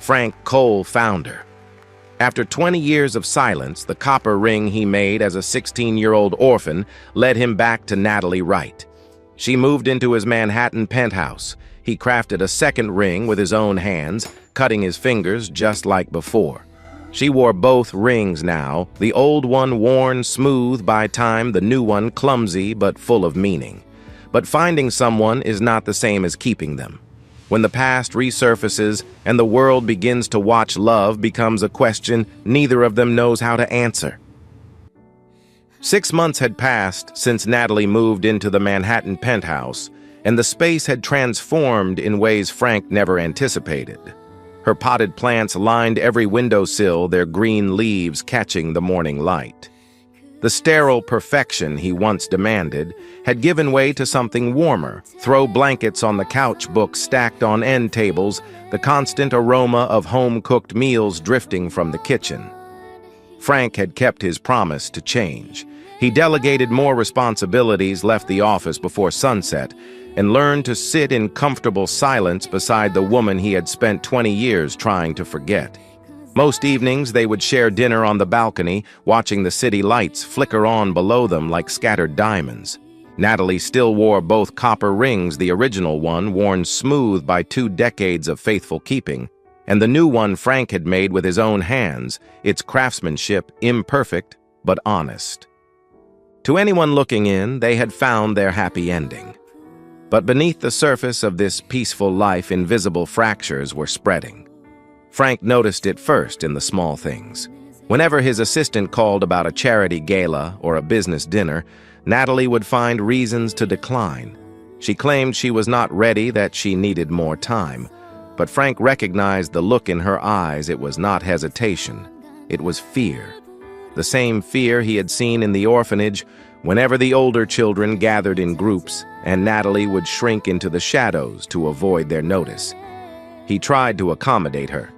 Frank Cole found her. After 20 years of silence, the copper ring he made as a 16-year-old orphan led him back to Natalie Wright. She moved into his Manhattan penthouse. He crafted a second ring with his own hands, cutting his fingers just like before. She wore both rings now, the old one worn smooth by time, the new one clumsy but full of meaning. But finding someone is not the same as keeping them. When the past resurfaces and the world begins to watch, love becomes a question neither of them knows how to answer. 6 months had passed since Natalie moved into the Manhattan penthouse, and the space had transformed in ways Frank never anticipated. Her potted plants lined every windowsill, their green leaves catching the morning light. The sterile perfection he once demanded had given way to something warmer. Throw blankets on the couch, books stacked on end tables, the constant aroma of home-cooked meals drifting from the kitchen. Frank had kept his promise to change. He delegated more responsibilities, left the office before sunset, and learned to sit in comfortable silence beside the woman he had spent 20 years trying to forget. Most evenings they would share dinner on the balcony, watching the city lights flicker on below them like scattered diamonds. Natalie still wore both copper rings, the original one worn smooth by 2 decades of faithful keeping, and the new one Frank had made with his own hands, its craftsmanship imperfect but honest. To anyone looking in, they had found their happy ending. But beneath the surface of this peaceful life, invisible fractures were spreading. Frank noticed it first in the small things. Whenever his assistant called about a charity gala or a business dinner, Natalie would find reasons to decline. She claimed she was not ready, that she needed more time. But Frank recognized the look in her eyes. It was not hesitation. It was fear. The same fear he had seen in the orphanage whenever the older children gathered in groups and Natalie would shrink into the shadows to avoid their notice. He tried to accommodate her.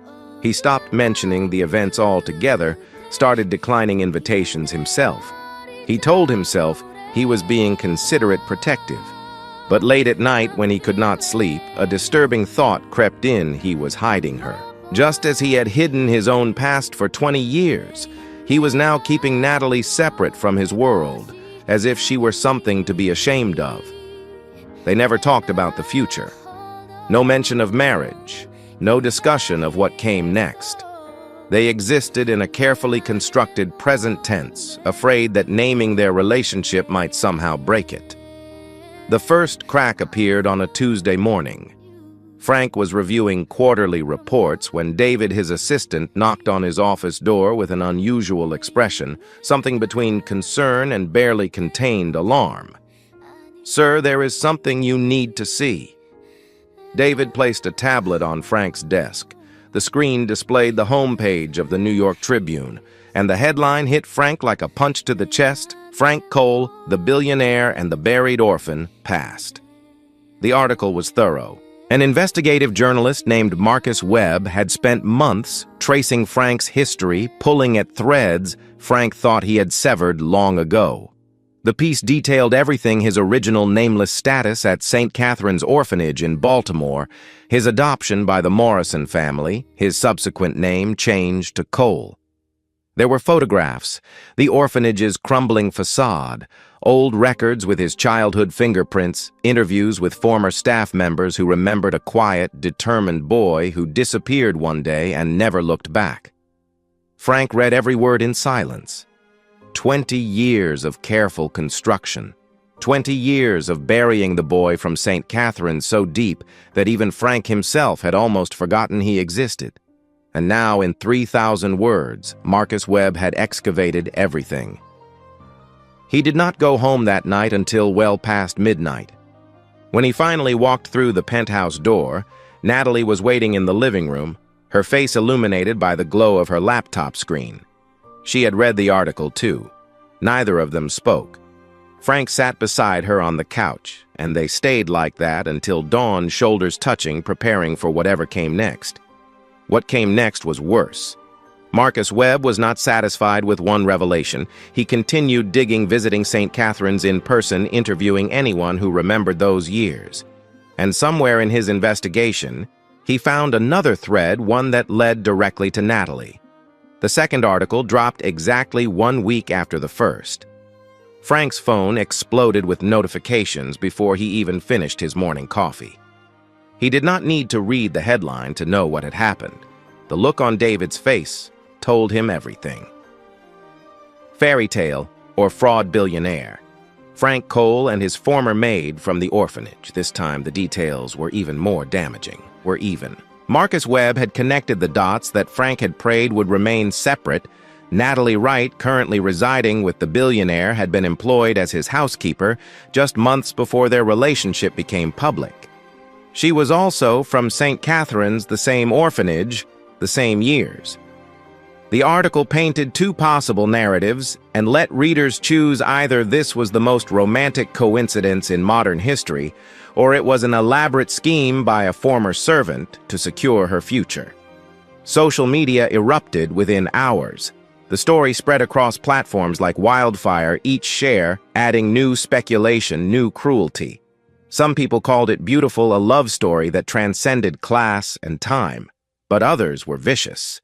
He stopped mentioning the events altogether, started declining invitations himself. He told himself he was being considerate, protective. But late at night, when he could not sleep, a disturbing thought crept in. He was hiding her. Just as he had hidden his own past for 20 years, he was now keeping Natalie separate from his world, as if she were something to be ashamed of. They never talked about the future. No mention of marriage. No discussion of what came next. They existed in a carefully constructed present tense, afraid that naming their relationship might somehow break it. The first crack appeared on a Tuesday morning. Frank was reviewing quarterly reports when David, his assistant, knocked on his office door with an unusual expression, something between concern and barely contained alarm. "Sir, there is something you need to see." David placed a tablet on Frank's desk. The screen displayed the homepage of the New York Tribune, and the headline hit Frank like a punch to the chest: "Frank Cole, the billionaire and the buried orphan, passed." The article was thorough. An investigative journalist named Marcus Webb had spent months tracing Frank's history, pulling at threads Frank thought he had severed long ago. The piece detailed everything: his original nameless status at St. Catherine's Orphanage in Baltimore, his adoption by the Morrison family, his subsequent name changed to Cole. There were photographs, the orphanage's crumbling facade, old records with his childhood fingerprints, interviews with former staff members who remembered a quiet, determined boy who disappeared one day and never looked back. Frank read every word in silence. 20 years of careful construction. 20 years of burying the boy from St. Catherine's so deep that even Frank himself had almost forgotten he existed. And now, in 3,000 words, Marcus Webb had excavated everything. He did not go home that night until well past midnight. When he finally walked through the penthouse door, Natalie was waiting in the living room, her face illuminated by the glow of her laptop screen. She had read the article, too. Neither of them spoke. Frank sat beside her on the couch, and they stayed like that until dawn, shoulders touching, preparing for whatever came next. What came next was worse. Marcus Webb was not satisfied with one revelation. He continued digging, visiting St. Catherine's in person, interviewing anyone who remembered those years. And somewhere in his investigation, He found another thread, one that led directly to Natalie. The second article dropped exactly 1 week after the first. Frank's phone exploded with notifications before he even finished his morning coffee. He did not need to read the headline to know what had happened. The look on David's face told him everything. Fairy tale or fraud billionaire. Frank Cole and his former maid from the orphanage. This time the details were even more damaging. Marcus Webb had connected the dots that Frank had prayed would remain separate. Natalie Wright, currently residing with the billionaire, had been employed as his housekeeper just months before their relationship became public. She was also from St. Catherine's, the same orphanage, the same years. The article painted two possible narratives and let readers choose either this was the most romantic coincidence in modern history, or it was an elaborate scheme by a former servant to secure her future. Social media erupted within hours. The story spread across platforms like wildfire, each share adding new speculation, new cruelty. Some people called it beautiful, a love story that transcended class and time, but others were vicious.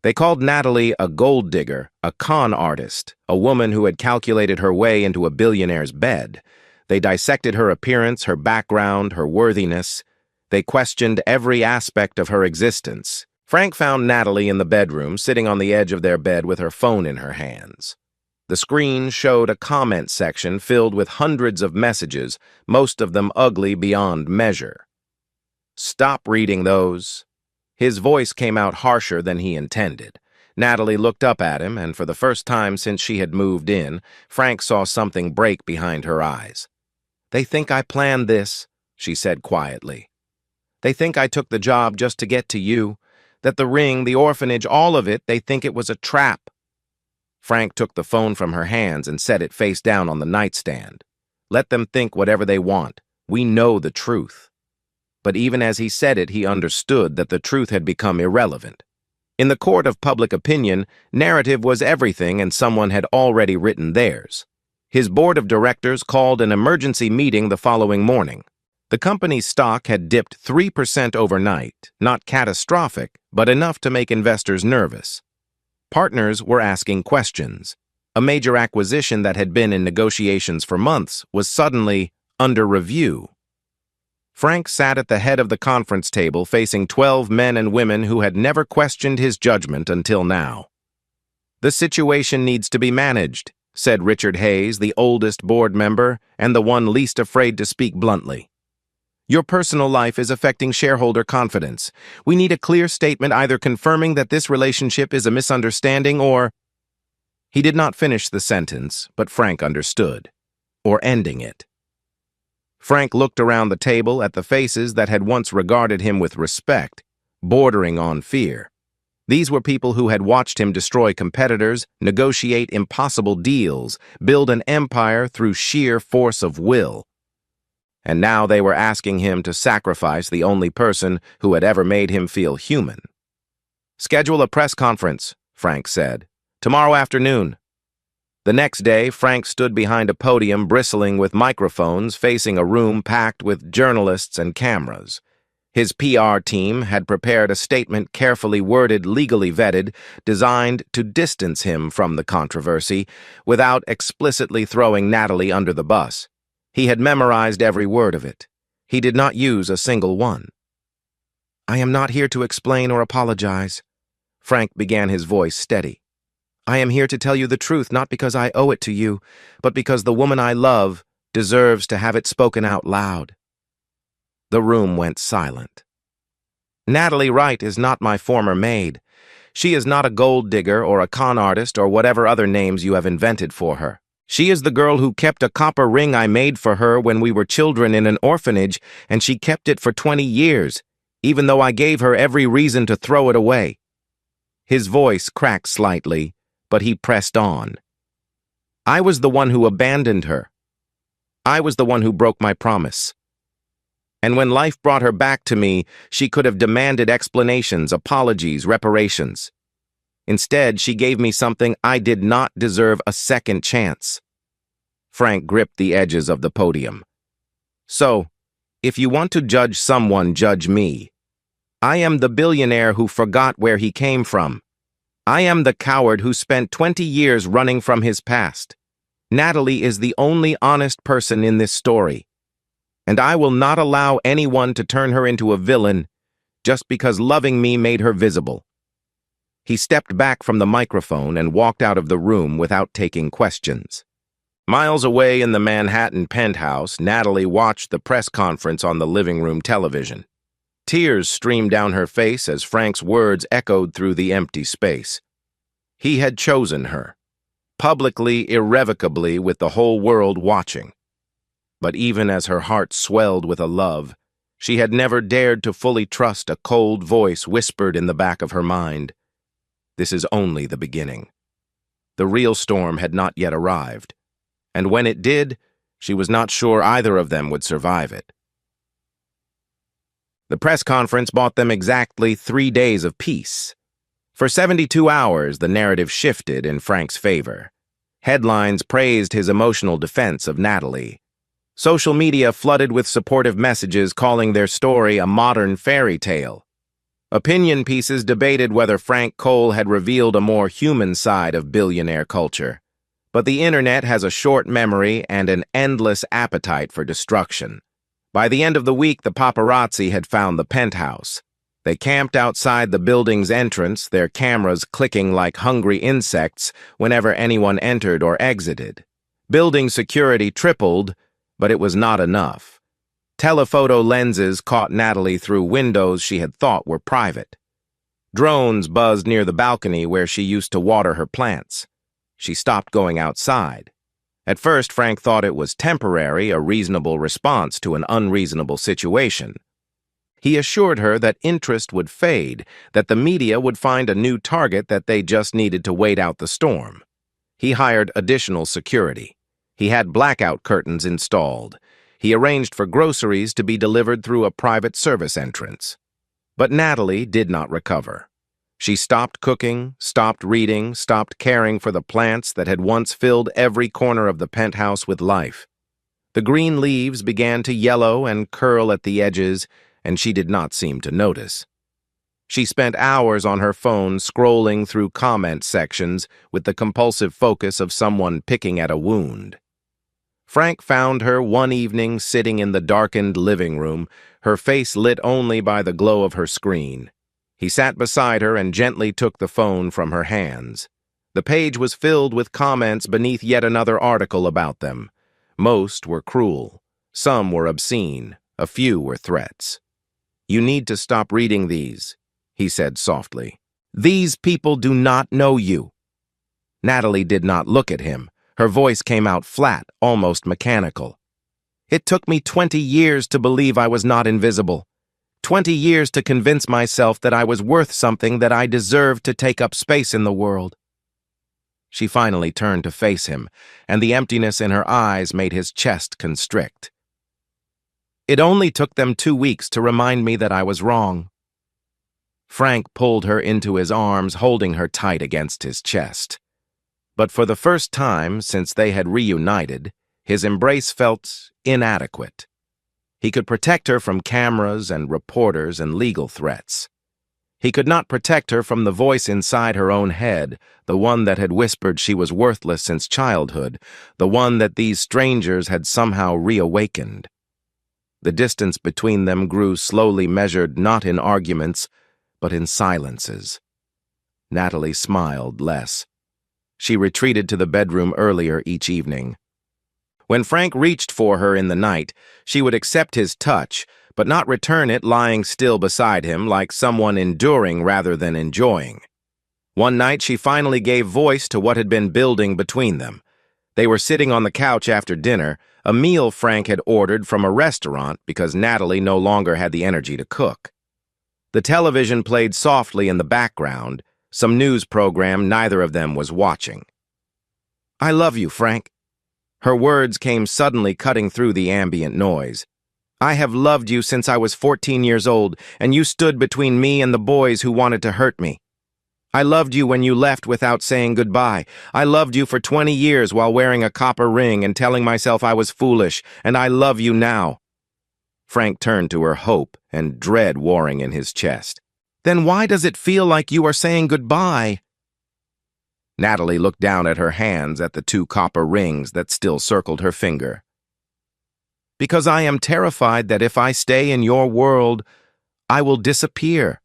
They called Natalie a gold digger, a con artist, a woman who had calculated her way into a billionaire's bed. They dissected her appearance, her background, her worthiness. They questioned every aspect of her existence. Frank found Natalie in the bedroom, sitting on the edge of their bed with her phone in her hands. The screen showed a comment section filled with hundreds of messages, most of them ugly beyond measure. "Stop reading those." His voice came out harsher than he intended. Natalie looked up at him, and for the first time since she had moved in, Frank saw something break behind her eyes. "They think I planned this," she said quietly. "They think I took the job just to get to you, that the ring, the orphanage, all of it, they think it was a trap." Frank took the phone from her hands and set it face down on the nightstand. "Let them think whatever they want. We know the truth." But even as he said it, he understood that the truth had become irrelevant. In the court of public opinion, narrative was everything, and someone had already written theirs. His board of directors called an emergency meeting the following morning. The company's stock had dipped 3% overnight, not catastrophic, but enough to make investors nervous. Partners were asking questions. A major acquisition that had been in negotiations for months was suddenly under review. Frank sat at the head of the conference table facing 12 men and women who had never questioned his judgment until now. "The situation needs to be managed," said Richard Hayes, the oldest board member and the one least afraid to speak bluntly. "Your personal life is affecting shareholder confidence. We need a clear statement either confirming that this relationship is a misunderstanding or—" He did not finish the sentence, but Frank understood. "Or ending it." Frank looked around the table at the faces that had once regarded him with respect, bordering on fear. These were people who had watched him destroy competitors, negotiate impossible deals, build an empire through sheer force of will. And now they were asking him to sacrifice the only person who had ever made him feel human. "Schedule a press conference," Frank said. "Tomorrow afternoon." The next day, Frank stood behind a podium bristling with microphones facing a room packed with journalists and cameras. His PR team had prepared a statement carefully worded, legally vetted, designed to distance him from the controversy without explicitly throwing Natalie under the bus. He had memorized every word of it. He did not use a single one. "I am not here to explain or apologize." Frank began, his voice steady. "I am here to tell you the truth, not because I owe it to you, but because the woman I love deserves to have it spoken out loud." The room went silent. "Natalie Wright is not my former maid. She is not a gold digger or a con artist or whatever other names you have invented for her. She is the girl who kept a copper ring I made for her when we were children in an orphanage, and she kept it for 20 years, even though I gave her every reason to throw it away." His voice cracked slightly, but he pressed on. "I was the one who abandoned her. I was the one who broke my promise. And when life brought her back to me, she could have demanded explanations, apologies, reparations. Instead, she gave me something I did not deserve a second chance." Frank gripped the edges of the podium. "So, if you want to judge someone, judge me. I am the billionaire who forgot where he came from. I am the coward who spent 20 years running from his past. Natalie is the only honest person in this story, and I will not allow anyone to turn her into a villain just because loving me made her visible." He stepped back from the microphone and walked out of the room without taking questions. Miles away in the Manhattan penthouse, Natalie watched the press conference on the living room television. Tears streamed down her face as Frank's words echoed through the empty space. He had chosen her, publicly, irrevocably, with the whole world watching. But even as her heart swelled with a love, she had never dared to fully trust a cold voice whispered in the back of her mind, "This is only the beginning." The real storm had not yet arrived, and when it did, she was not sure either of them would survive it. The press conference bought them exactly 3 days of peace. For 72 hours, the narrative shifted in Frank's favor. Headlines praised his emotional defense of Natalie. Social media flooded with supportive messages calling their story a modern fairy tale. Opinion pieces debated whether Frank Cole had revealed a more human side of billionaire culture. But the internet has a short memory and an endless appetite for destruction. By the end of the week, the paparazzi had found the penthouse. They camped outside the building's entrance, their cameras clicking like hungry insects whenever anyone entered or exited. Building security tripled, but it was not enough. Telephoto lenses caught Natalie through windows she had thought were private. Drones buzzed near the balcony where she used to water her plants. She stopped going outside. At first, Frank thought it was temporary, a reasonable response to an unreasonable situation. He assured her that interest would fade, that the media would find a new target, that they just needed to wait out the storm. He hired additional security. He had blackout curtains installed. He arranged for groceries to be delivered through a private service entrance. But Natalie did not recover. She stopped cooking, stopped reading, stopped caring for the plants that had once filled every corner of the penthouse with life. The green leaves began to yellow and curl at the edges, and she did not seem to notice. She spent hours on her phone scrolling through comment sections with the compulsive focus of someone picking at a wound. Frank found her one evening sitting in the darkened living room, her face lit only by the glow of her screen. He sat beside her and gently took the phone from her hands. The page was filled with comments beneath yet another article about them. Most were cruel. Some were obscene. A few were threats. "You need to stop reading these," he said softly. "These people do not know you." Natalie did not look at him. Her voice came out flat, almost mechanical. "It took me 20 years to believe I was not invisible. 20 years to convince myself that I was worth something, that I deserved to take up space in the world." She finally turned to face him, and the emptiness in her eyes made his chest constrict. "It only took them 2 weeks to remind me that I was wrong." Frank pulled her into his arms, holding her tight against his chest. But for the first time since they had reunited, his embrace felt inadequate. He could protect her from cameras and reporters and legal threats. He could not protect her from the voice inside her own head, the one that had whispered she was worthless since childhood, the one that these strangers had somehow reawakened. The distance between them grew slowly, measured not in arguments, but in silences. Natalie smiled less. She retreated to the bedroom earlier each evening. When Frank reached for her in the night, she would accept his touch, but not return it lying still beside him like someone enduring rather than enjoying. One night she finally gave voice to what had been building between them. They were sitting on the couch after dinner, a meal Frank had ordered from a restaurant because Natalie no longer had the energy to cook. The television played softly in the background, some news program neither of them was watching. "I love you, Frank." Her words came suddenly cutting through the ambient noise. "I have loved you since I was 14 years old, and you stood between me and the boys who wanted to hurt me. I loved you when you left without saying goodbye. I loved you for 20 years while wearing a copper ring and telling myself I was foolish, and I love you now." Frank turned to her, hope and dread warring in his chest. Then why does it feel like you are saying goodbye? Natalie looked down at her hands at the 2 copper rings that still circled her finger. Because I am terrified that if I stay in your world, I will disappear.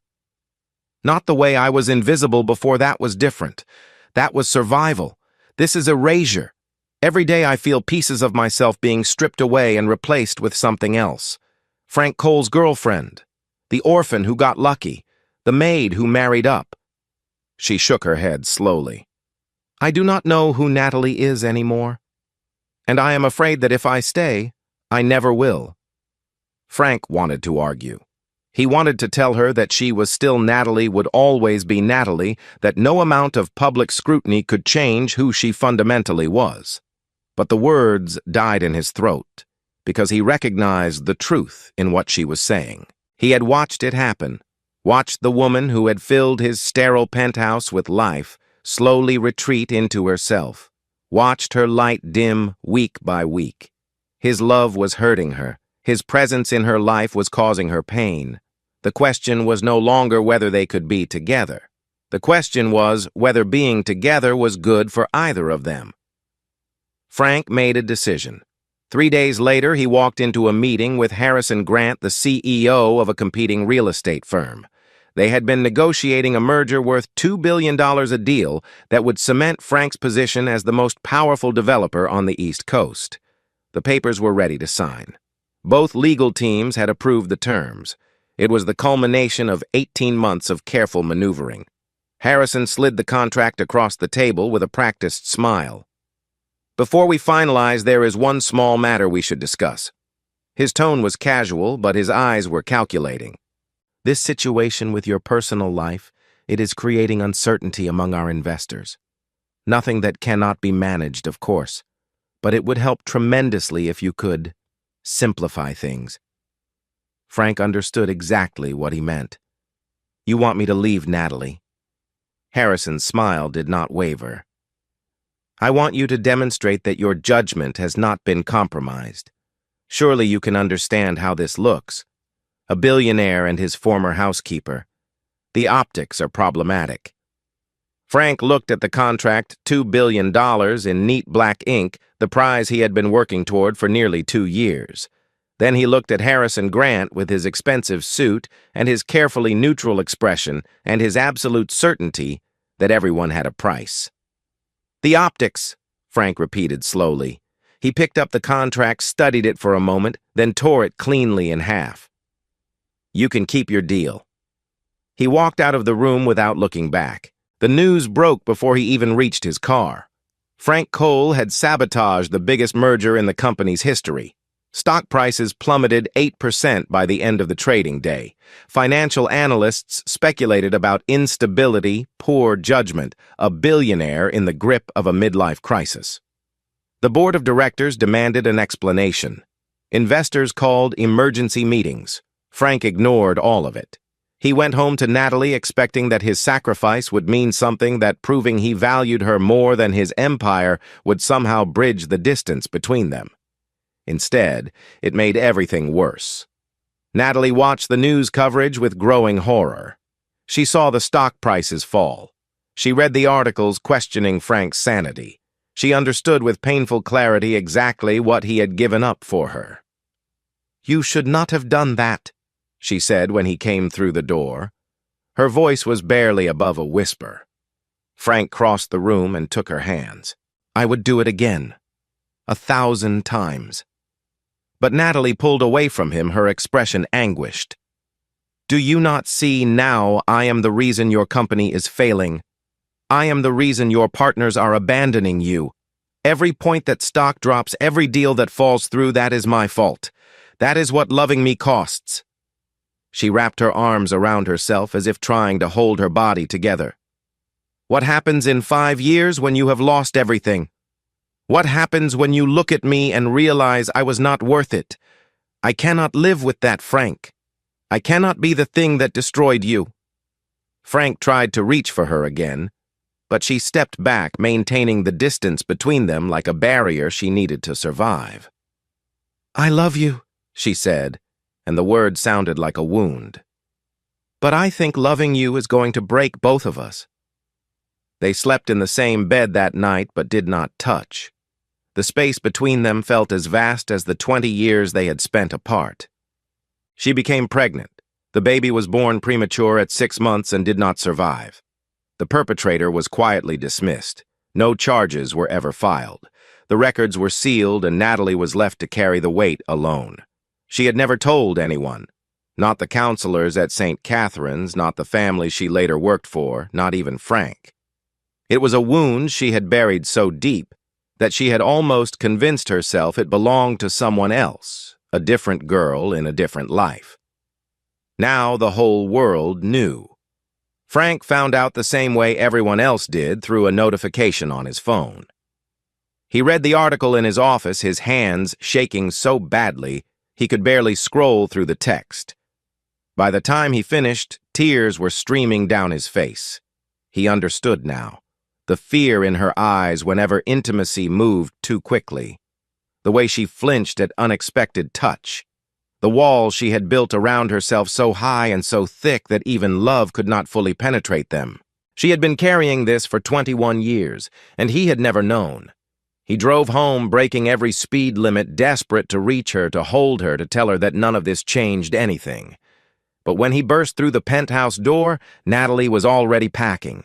Not the way I was invisible before. That was different. That was survival. This is erasure. Every day I feel pieces of myself being stripped away and replaced with something else. Frank Cole's girlfriend, the orphan who got lucky, the maid who married up. She shook her head slowly. I do not know who Natalie is anymore, and I am afraid that if I stay, I never will. Frank wanted to argue. He wanted to tell her that she was still Natalie, would always be Natalie, that no amount of public scrutiny could change who she fundamentally was. But the words died in his throat, because he recognized the truth in what she was saying. He had watched it happen, watched the woman who had filled his sterile penthouse with life slowly retreat into herself, watched her light dim week by week. His love was hurting her. His presence in her life was causing her pain. The question was no longer whether they could be together. The question was whether being together was good for either of them. Frank made a decision. 3 days later, he walked into a meeting with Harrison Grant, the CEO of a competing real estate firm. They had been negotiating a merger worth $2 billion a deal that would cement Frank's position as the most powerful developer on the East Coast. The papers were ready to sign. Both legal teams had approved the terms. It was the culmination of 18 months of careful maneuvering. Harrison slid the contract across the table with a practiced smile. Before we finalize, there is one small matter we should discuss. His tone was casual, but his eyes were calculating. This situation with your personal life, it is creating uncertainty among our investors. Nothing that cannot be managed, of course, but it would help tremendously if you could simplify things. Frank understood exactly what he meant. You want me to leave Natalie? Harrison's smile did not waver. I want you to demonstrate that your judgment has not been compromised. Surely you can understand how this looks. A billionaire and his former housekeeper. The optics are problematic. Frank looked at the contract, $2 billion in neat black ink, the prize he had been working toward for nearly 2 years. Then he looked at Harrison Grant with his expensive suit and his carefully neutral expression and his absolute certainty that everyone had a price. The optics, Frank repeated slowly. He picked up the contract, studied it for a moment, then tore it cleanly in half. You can keep your deal. He walked out of the room without looking back. The news broke before he even reached his car. Frank Cole had sabotaged the biggest merger in the company's history. Stock prices plummeted 8% by the end of the trading day. Financial analysts speculated about instability, poor judgment, a billionaire in the grip of a midlife crisis. The board of directors demanded an explanation. Investors called emergency meetings. Frank ignored all of it. He went home to Natalie expecting that his sacrifice would mean something, that proving he valued her more than his empire would somehow bridge the distance between them. Instead, it made everything worse. Natalie watched the news coverage with growing horror. She saw the stock prices fall. She read the articles questioning Frank's sanity. She understood with painful clarity exactly what he had given up for her. You should not have done that, she said when he came through the door. Her voice was barely above a whisper. Frank crossed the room and took her hands. I would do it again. 1,000 times. But Natalie pulled away from him, her expression anguished. Do you not see now I am the reason your company is failing? I am the reason your partners are abandoning you. Every point that stock drops, every deal that falls through, that is my fault. That is what loving me costs. She wrapped her arms around herself as if trying to hold her body together. What happens in 5 years when you have lost everything? What happens when you look at me and realize I was not worth it? I cannot live with that, Frank. I cannot be the thing that destroyed you. Frank tried to reach for her again, but she stepped back, maintaining the distance between them like a barrier she needed to survive. I love you, she said, and the word sounded like a wound. "But I think loving you is going to break both of us." They slept in the same bed that night but did not touch. The space between them felt as vast as the 20 years they had spent apart. She became pregnant. The baby was born premature at 6 months and did not survive. The perpetrator was quietly dismissed. No charges were ever filed. The records were sealed and Natalie was left to carry the weight alone. She had never told anyone. Not the counselors at St. Catherine's, not the family she later worked for, not even Frank. It was a wound she had buried so deep that she had almost convinced herself it belonged to someone else, a different girl in a different life. Now the whole world knew. Frank found out the same way everyone else did, through a notification on his phone. He read the article in his office, his hands shaking so badly he could barely scroll through the text. By the time he finished, tears were streaming down his face. He understood now. The fear in her eyes whenever intimacy moved too quickly. The way she flinched at unexpected touch. The walls she had built around herself so high and so thick that even love could not fully penetrate them. She had been carrying this for 21 years, and he had never known. He drove home, breaking every speed limit, desperate to reach her, to hold her, to tell her that none of this changed anything. But when he burst through the penthouse door, Natalie was already packing.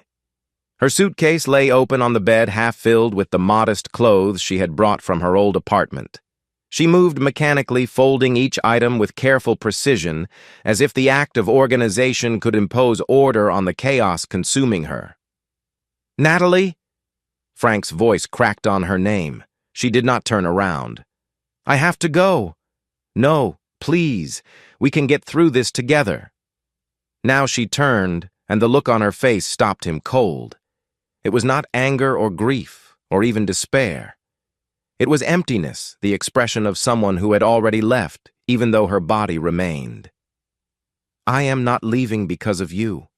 Her suitcase lay open on the bed, half filled with the modest clothes she had brought from her old apartment. She moved mechanically, folding each item with careful precision, as if the act of organization could impose order on the chaos consuming her. "Natalie?" Frank's voice cracked on her name. She did not turn around. "I have to go." "No, please. We can get through this together." Now she turned, and the look on her face stopped him cold. It was not anger or grief, or even despair. It was emptiness, the expression of someone who had already left, even though her body remained. "I am not leaving because of you,"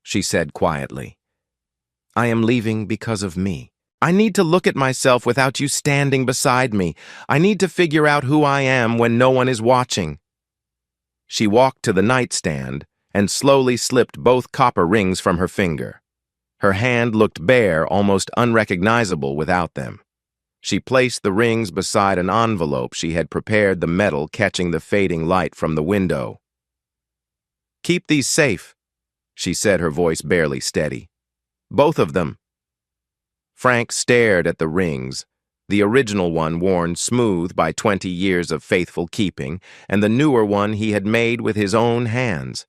she said quietly. "I am leaving because of me. I need to look at myself without you standing beside me. I need to figure out who I am when no one is watching." She walked to the nightstand and slowly slipped both copper rings from her finger. Her hand looked bare, almost unrecognizable without them. She placed the rings beside an envelope she had prepared, the metal catching the fading light from the window. "Keep these safe," she said, her voice barely steady. "Both of them." Frank stared at the rings, the original one worn smooth by 20 years of faithful keeping, and the newer one he had made with his own hands.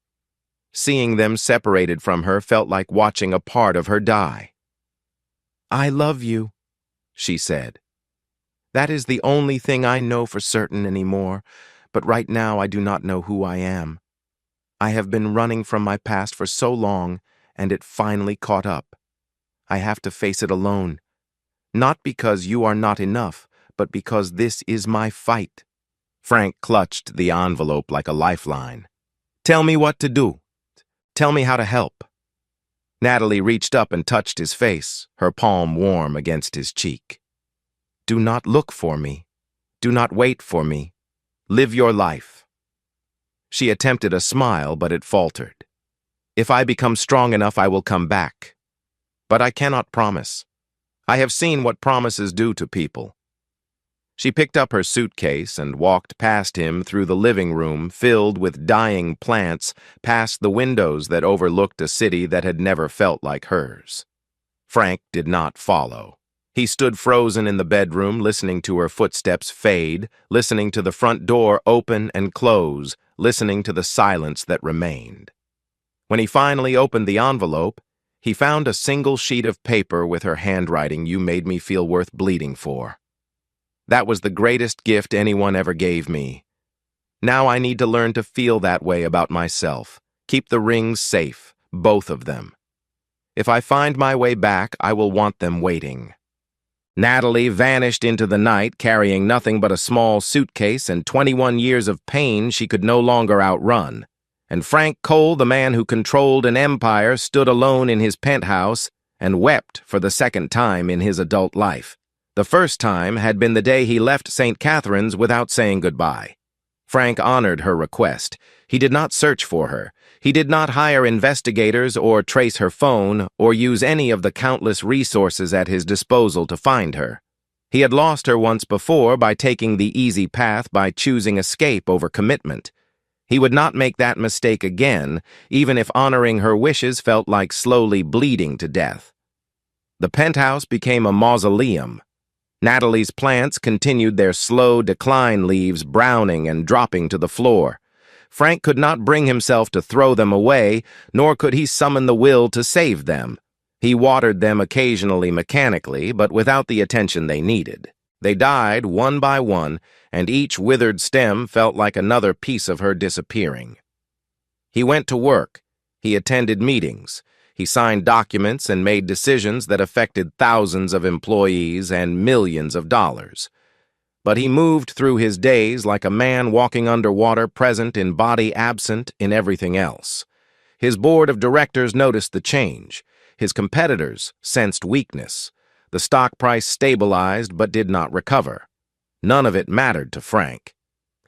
Seeing them separated from her felt like watching a part of her die. "I love you," she said. "That is the only thing I know for certain anymore, but right now I do not know who I am. I have been running from my past for so long, and it finally caught up. I have to face it alone. Not because you are not enough, but because this is my fight." Frank clutched the envelope like a lifeline. "Tell me what to do. Tell me how to help." Natalie reached up and touched his face, her palm warm against his cheek. "Do not look for me. Do not wait for me. Live your life." She attempted a smile, but it faltered. "If I become strong enough, I will come back. But I cannot promise. I have seen what promises do to people." She picked up her suitcase and walked past him through the living room filled with dying plants, past the windows that overlooked a city that had never felt like hers. Frank did not follow. He stood frozen in the bedroom, listening to her footsteps fade, listening to the front door open and close, listening to the silence that remained. When he finally opened the envelope, he found a single sheet of paper with her handwriting, "You made me feel worth bleeding for." That was the greatest gift anyone ever gave me. Now I need to learn to feel that way about myself. Keep the rings safe, both of them. If I find my way back, I will want them waiting. Natalie vanished into the night, carrying nothing but a small suitcase and 21 years of pain she could no longer outrun. And Frank Cole, the man who controlled an empire, stood alone in his penthouse and wept for the second time in his adult life. The first time had been the day he left St. Catherine's without saying goodbye. Frank honored her request. He did not search for her. He did not hire investigators or trace her phone or use any of the countless resources at his disposal to find her. He had lost her once before by taking the easy path by choosing escape over commitment. He would not make that mistake again, even if honoring her wishes felt like slowly bleeding to death. The penthouse became a mausoleum. Natalie's plants continued their slow decline, leaves browning and dropping to the floor. Frank could not bring himself to throw them away, nor could he summon the will to save them. He watered them occasionally mechanically, but without the attention they needed. They died one by one, and each withered stem felt like another piece of her disappearing. He went to work. He attended meetings. He signed documents and made decisions that affected thousands of employees and millions of dollars. But he moved through his days like a man walking underwater, present in body, absent in everything else. His board of directors noticed the change. His competitors sensed weakness. The stock price stabilized but did not recover. None of it mattered to Frank.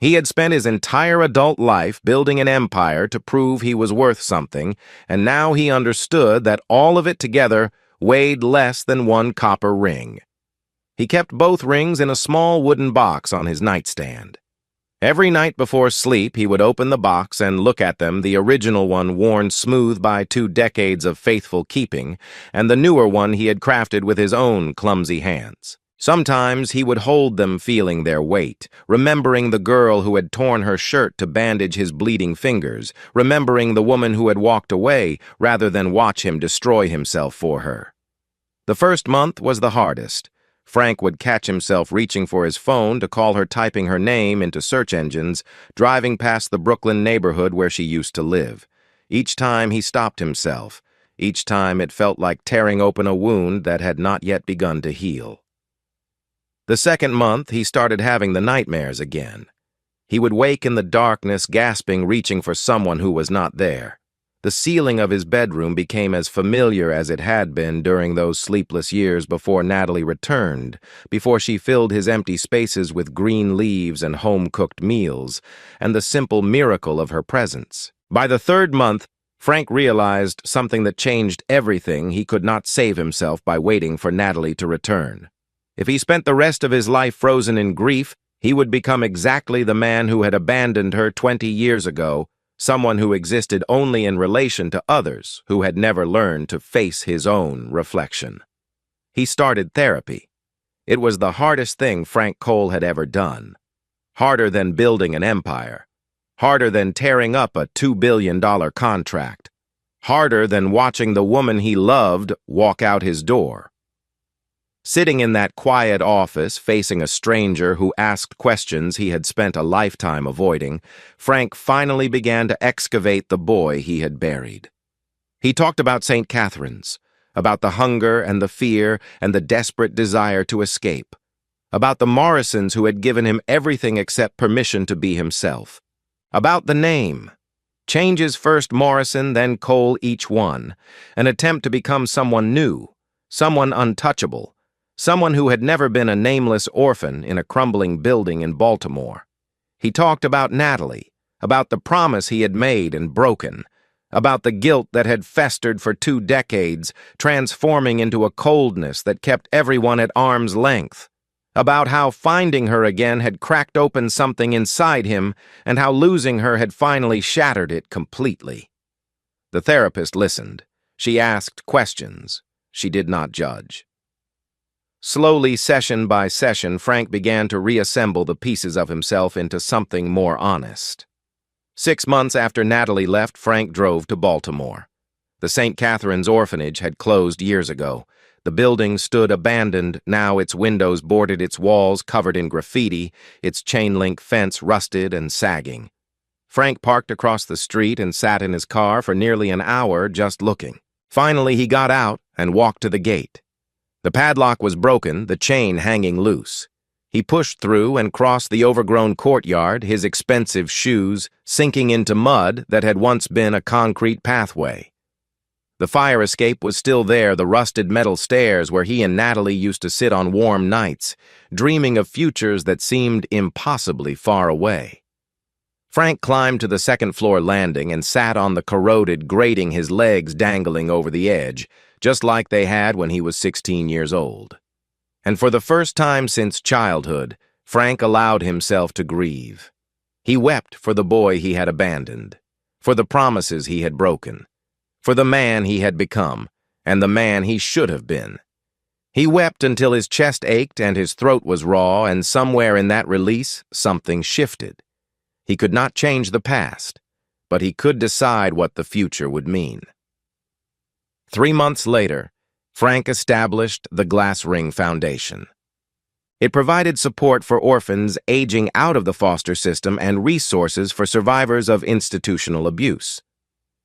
He had spent his entire adult life building an empire to prove he was worth something, and now he understood that all of it together weighed less than one copper ring. He kept both rings in a small wooden box on his nightstand. Every night before sleep, he would open the box and look at them, the original one worn smooth by 2 decades of faithful keeping, and the newer one he had crafted with his own clumsy hands. Sometimes he would hold them, feeling their weight, remembering the girl who had torn her shirt to bandage his bleeding fingers, remembering the woman who had walked away rather than watch him destroy himself for her. The first month was the hardest. Frank would catch himself reaching for his phone to call her, typing her name into search engines, driving past the Brooklyn neighborhood where she used to live. Each time he stopped himself. Each time it felt like tearing open a wound that had not yet begun to heal. The second month, he started having the nightmares again. He would wake in the darkness, gasping, reaching for someone who was not there. The ceiling of his bedroom became as familiar as it had been during those sleepless years before Natalie returned, before she filled his empty spaces with green leaves and home-cooked meals, and the simple miracle of her presence. By the third month, Frank realized something that changed everything. He could not save himself by waiting for Natalie to return. If he spent the rest of his life frozen in grief, he would become exactly the man who had abandoned her 20 years ago, someone who existed only in relation to others, who had never learned to face his own reflection. He started therapy. It was the hardest thing Frank Cole had ever done. Harder than building an empire. Harder than tearing up a $2 billion contract. Harder than watching the woman he loved walk out his door. Sitting in that quiet office, facing a stranger who asked questions he had spent a lifetime avoiding, Frank finally began to excavate the boy he had buried. He talked about St. Catherine's, about the hunger and the fear and the desperate desire to escape, about the Morrisons who had given him everything except permission to be himself, about the name. Changes, first Morrison, then Cole, each one, an attempt to become someone new, someone untouchable, someone who had never been a nameless orphan in a crumbling building in Baltimore. He talked about Natalie, about the promise he had made and broken, about the guilt that had festered for 2 decades, transforming into a coldness that kept everyone at arm's length, about how finding her again had cracked open something inside him and how losing her had finally shattered it completely. The therapist listened. She asked questions. She did not judge. Slowly, session by session, Frank began to reassemble the pieces of himself into something more honest. 6 months after Natalie left, Frank drove to Baltimore. The St. Catherine's orphanage had closed years ago. The building stood abandoned, now its windows boarded, its walls covered in graffiti, its chain-link fence rusted and sagging. Frank parked across the street and sat in his car for nearly an hour just looking. Finally, he got out and walked to the gate. The padlock was broken, the chain hanging loose. He pushed through and crossed the overgrown courtyard, his expensive shoes sinking into mud that had once been a concrete pathway. The fire escape was still there, the rusted metal stairs where he and Natalie used to sit on warm nights, dreaming of futures that seemed impossibly far away. Frank climbed to the second-floor landing and sat on the corroded grating, his legs dangling over the edge, just like they had when he was 16 years old. And for the first time since childhood, Frank allowed himself to grieve. He wept for the boy he had abandoned, for the promises he had broken, for the man he had become, and the man he should have been. He wept until his chest ached and his throat was raw, and somewhere in that release, something shifted. He could not change the past, but he could decide what the future would mean. 3 months later, Frank established the Glass Ring Foundation. It provided support for orphans aging out of the foster system and resources for survivors of institutional abuse.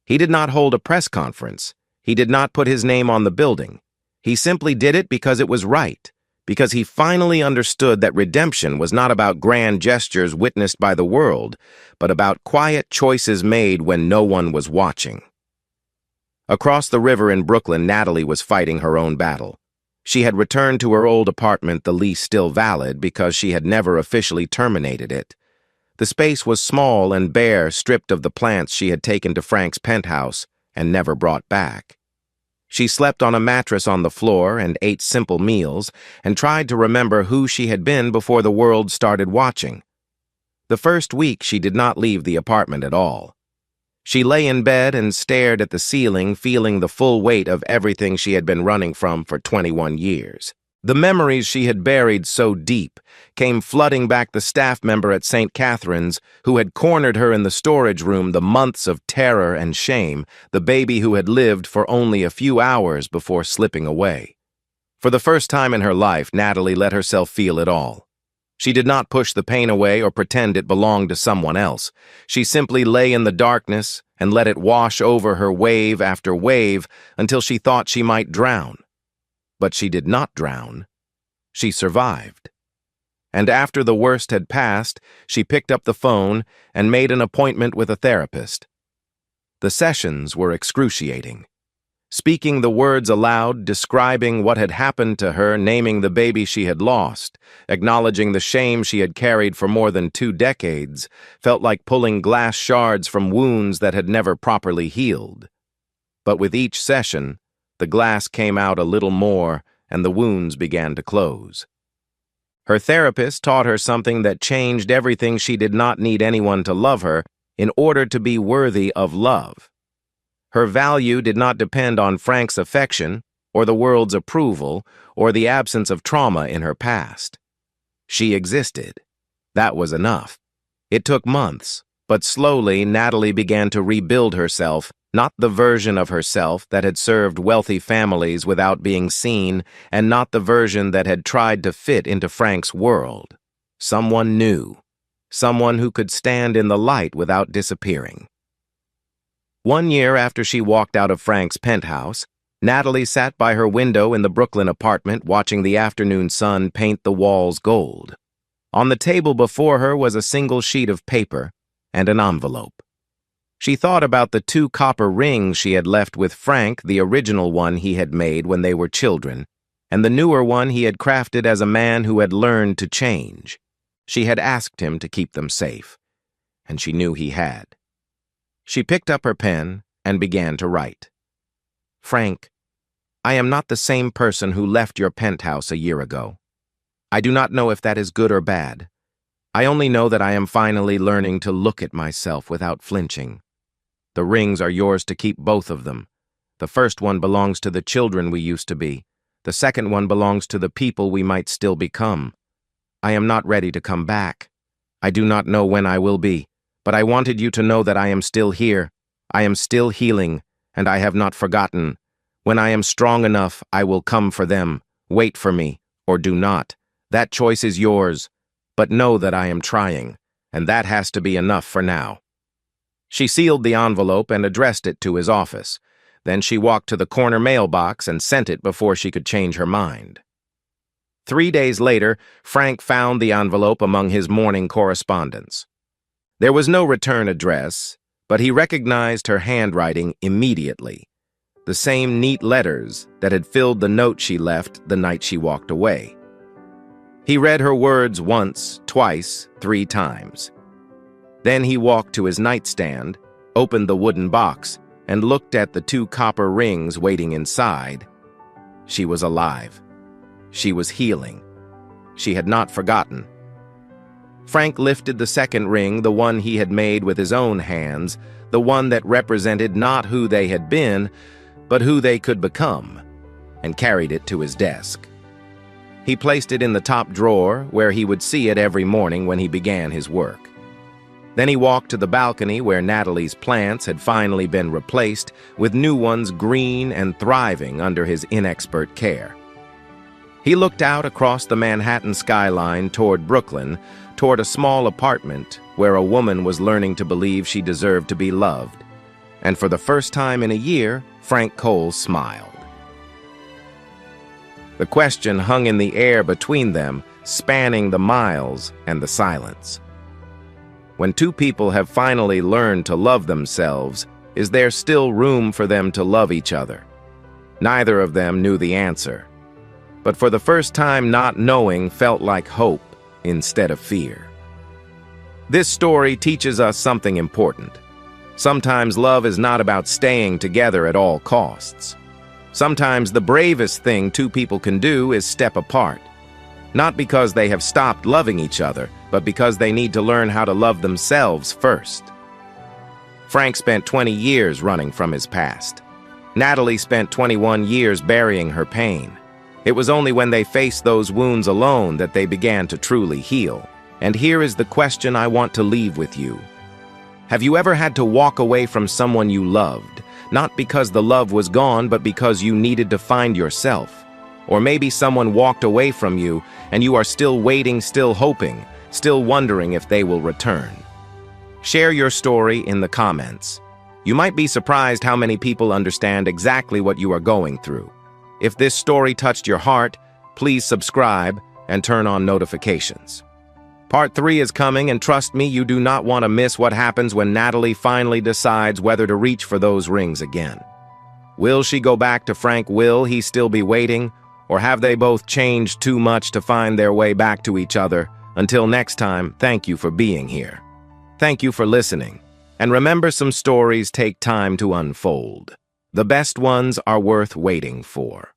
He did not hold a press conference. He did not put his name on the building. He simply did it because it was right, because he finally understood that redemption was not about grand gestures witnessed by the world, but about quiet choices made when no one was watching. Across the river in Brooklyn, Natalie was fighting her own battle. She had returned to her old apartment, the lease still valid, because she had never officially terminated it. The space was small and bare, stripped of the plants she had taken to Frank's penthouse and never brought back. She slept on a mattress on the floor and ate simple meals and tried to remember who she had been before the world started watching. The first week, she did not leave the apartment at all. She lay in bed and stared at the ceiling, feeling the full weight of everything she had been running from for 21 years. The memories she had buried so deep came flooding back, the staff member at St. Catherine's who had cornered her in the storage room, the months of terror and shame, the baby who had lived for only a few hours before slipping away. For the first time in her life, Natalie let herself feel it all. She did not push the pain away or pretend it belonged to someone else. She simply lay in the darkness and let it wash over her wave after wave until she thought she might drown. But she did not drown. She survived. And after the worst had passed, she picked up the phone and made an appointment with a therapist. The sessions were excruciating. Speaking the words aloud, describing what had happened to her, naming the baby she had lost, acknowledging the shame she had carried for more than 2 decades, felt like pulling glass shards from wounds that had never properly healed. But with each session, the glass came out a little more, and the wounds began to close. Her therapist taught her something that changed everything. She did not need anyone to love her in order to be worthy of love. Her value did not depend on Frank's affection, or the world's approval, or the absence of trauma in her past. She existed. That was enough. It took months, but slowly Natalie began to rebuild herself, not the version of herself that had served wealthy families without being seen, and not the version that had tried to fit into Frank's world. Someone new. Someone who could stand in the light without disappearing. 1 year after she walked out of Frank's penthouse, Natalie sat by her window in the Brooklyn apartment watching the afternoon sun paint the walls gold. On the table before her was a single sheet of paper and an envelope. She thought about the 2 copper rings she had left with Frank, the original one he had made when they were children, and the newer one he had crafted as a man who had learned to change. She had asked him to keep them safe, and she knew he had. She picked up her pen and began to write. Frank, I am not the same person who left your penthouse a year ago. I do not know if that is good or bad. I only know that I am finally learning to look at myself without flinching. The rings are yours to keep, both of them. The first one belongs to the children we used to be. The second one belongs to the people we might still become. I am not ready to come back. I do not know when I will be, but I wanted you to know that I am still here. I am still healing, and I have not forgotten. When I am strong enough, I will come for them. Wait for me, or do not. That choice is yours, but know that I am trying, and that has to be enough for now. She sealed the envelope and addressed it to his office. Then she walked to the corner mailbox and sent it before she could change her mind. 3 days later, Frank found the envelope among his morning correspondence. There was no return address, but he recognized her handwriting immediately. The same neat letters that had filled the note she left the night she walked away. He read her words once, twice, 3 times. Then he walked to his nightstand, opened the wooden box, and looked at the 2 copper rings waiting inside. She was alive. She was healing. She had not forgotten. Frank lifted the 2nd ring, the one he had made with his own hands, the one that represented not who they had been, but who they could become, and carried it to his desk. He placed it in the top drawer, where he would see it every morning when he began his work. Then he walked to the balcony where Natalie's plants had finally been replaced with new ones green and thriving under his inexpert care. He looked out across the Manhattan skyline toward Brooklyn, toward a small apartment where a woman was learning to believe she deserved to be loved. And for the first time in a year, Frank Cole smiled. The question hung in the air between them, spanning the miles and the silence. When 2 people have finally learned to love themselves, is there still room for them to love each other? Neither of them knew the answer. But for the first time, not knowing felt like hope instead of fear. This story teaches us something important. Sometimes love is not about staying together at all costs. Sometimes the bravest thing 2 people can do is step apart. Not because they have stopped loving each other, but because they need to learn how to love themselves first. Frank spent 20 years running from his past. Natalie spent 21 years burying her pain. It was only when they faced those wounds alone that they began to truly heal. And here is the question I want to leave with you. Have you ever had to walk away from someone you loved, not because the love was gone, but because you needed to find yourself? Or maybe someone walked away from you, and you are still waiting, still hoping, still wondering if they will return. Share your story in the comments. You might be surprised how many people understand exactly what you are going through. If this story touched your heart, please subscribe and turn on notifications. Part 3 is coming, and trust me, you do not want to miss what happens when Natalie finally decides whether to reach for those rings again. Will she go back to Frank? Will he still be waiting? Or have they both changed too much to find their way back to each other? Until next time, thank you for being here. Thank you for listening. And remember, some stories take time to unfold. The best ones are worth waiting for.